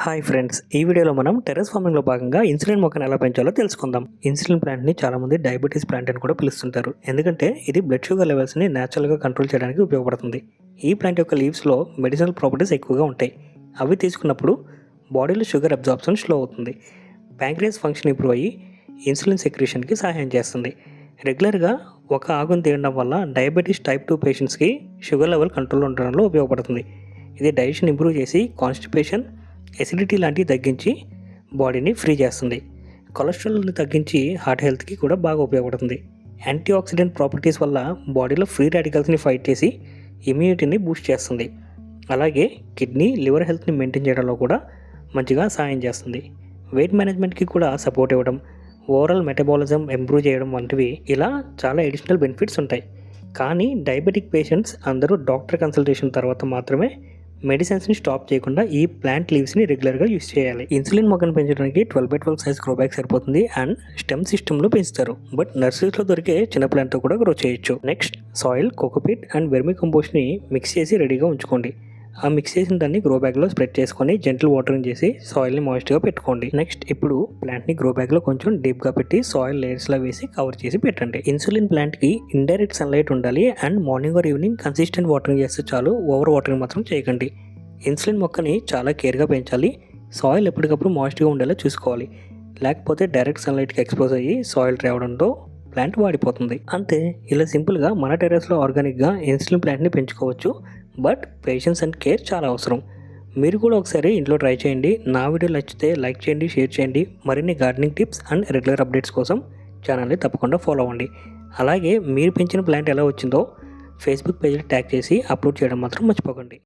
Hi friends, ఈ వీడియోలో మనం టెర్రస్ ఫార్మింగ్లో భాగంగా ఇన్సులిన్ మొక్కను ఎలా పెంచాలో తెలుసుకుందాం. ఇన్సులిన్ ప్లాంట్ని చాలామంది డయాబెటీస్ ప్లాంట్ అని కూడా పిలుస్తుంటారు, ఎందుకంటే ఇది బ్లడ్ షుగర్ లెవెల్స్ని న్యాచురల్గా కంట్రోల్ చేయడానికి ఉపయోగపడుతుంది. ఈ ప్లాంట్ యొక్క లీవ్స్లో మెడిసినల్ ప్రాపర్టీస్ ఎక్కువగా ఉంటాయి. అవి తీసుకున్నప్పుడు బాడీలో షుగర్ అబ్జార్ప్షన్ స్లో అవుతుంది. ప్యాంక్రియాస్ ఫంక్షన్ ఇంప్రూవ్ అయ్యి ఇన్సులిన్ సెక్రేషన్కి సహాయం చేస్తుంది. రెగ్యులర్గా ఒక ఆకును తినడం వల్ల డయాబెటీస్ టైప్ 2 పేషెంట్స్కి షుగర్ లెవెల్ కంట్రోల్లో ఉండడంలో ఉపయోగపడుతుంది. ఇది డైజెషన్ ఇంప్రూవ్ చేసి కాన్స్టిపేషన్, ఎసిడిటీ లాంటివి తగ్గించి బాడీని ఫ్రీ చేస్తుంది. కొలెస్ట్రాల్ని తగ్గించి హార్ట్ హెల్త్కి కూడా బాగా ఉపయోగపడుతుంది. యాంటీ ఆక్సిడెంట్ ప్రాపర్టీస్ వల్ల బాడీలో ఫ్రీ రాడికల్స్ని ఫైట్ చేసి ఇమ్యూనిటీని బూస్ట్ చేస్తుంది. అలాగే కిడ్నీ, లివర్ హెల్త్ని మెయింటైన్ చేయడంలో కూడా మంచిగా సహాయం చేస్తుంది. వెయిట్ మేనేజ్మెంట్కి కూడా సపోర్ట్ ఇవ్వడం, ఓవరాల్ మెటబాలిజం ఇంప్రూవ్ చేయడం వంటివి ఇలా చాలా అడిషనల్ బెనిఫిట్స్ ఉంటాయి. కానీ డయాబెటిక్ పేషెంట్స్ అందరూ డాక్టర్ కన్సల్టేషన్ తర్వాత మాత్రమే మెడిసిన్స్ని స్టాప్ చేయకుండా ఈ ప్లాంట్ లీవ్స్ని రెగ్యులర్గా యూస్ చేయాలి. ఇన్సులిన్ మొక్కను పెంచడానికి 12x12 సైజ్ గ్రో బ్యాగ్ సరిపోతుంది అండ్ స్టెమ్ సిస్టంలో పెంచుతారు. బట్ నర్సరీస్లో దొరికే చిన్న ప్లాంట్తో కూడా గ్రో చేయొచ్చు. నెక్స్ట్, సాయిల్, కోకోపీట్ అండ్ వెర్మి కంపోస్ట్ని మిక్స్ చేసి రెడీగా ఉంచుకోండి. ఆ మిక్స్ చేసిన దాన్ని గ్రో బ్యాగ్లో స్ప్రెడ్ చేసుకొని జెంటిల్ వాటరింగ్ చేసి సాయిల్ని మాయిస్ట్గా పెట్టుకోండి. నెక్స్ట్, ఇప్పుడు ప్లాంట్ని గ్రో బ్యాగ్లో కొంచెం డీప్గా పెట్టి సాయిల్ లేయర్స్లా వేసి కవర్ చేసి పెట్టండి. ఇన్సులిన్ ప్లాంట్కి ఇండైరెక్ట్ సన్లైట్ ఉండాలి and morning or evening consistent watering చేస్తే చాలు. ఓవర్ వాటరింగ్ మాత్రం చేయకండి. ఇన్సులిన్ మొక్కని చాలా కేర్గా పెంచాలి. సాయిల్ ఎప్పటికప్పుడు మాయిస్ట్గా ఉండేలా చూసుకోవాలి, లేకపోతే డైరెక్ట్ సన్లైట్కి ఎక్స్పోజ్ అయ్యి సాయిల్ రావడంతో ప్లాంట్ వాడిపోతుంది. అంతే, ఇలా సింపుల్గా మన టెర్రస్లో ఆర్గానిక్గా ఇన్సులిన్ ప్లాంట్ని పెంచుకోవచ్చు. బట్ పేషెన్స్ అండ్ కేర్ చాలా అవసరం. మీరు కూడా ఒకసారి ఇంట్లో ట్రై చేయండి. నా వీడియో నచ్చితే లైక్ చేయండి, షేర్ చేయండి. మరిన్ని gardening tips and regular updates కోసం ఛానల్ని తప్పకుండా ఫాలో అవ్వండి. అలాగే మీరు పెంచిన ప్లాంట్ ఎలా వచ్చిందో ఫేస్బుక్ పేజ్లో ట్యాగ్ చేసి అప్లోడ్ చేయడం మాత్రం మర్చిపోకండి.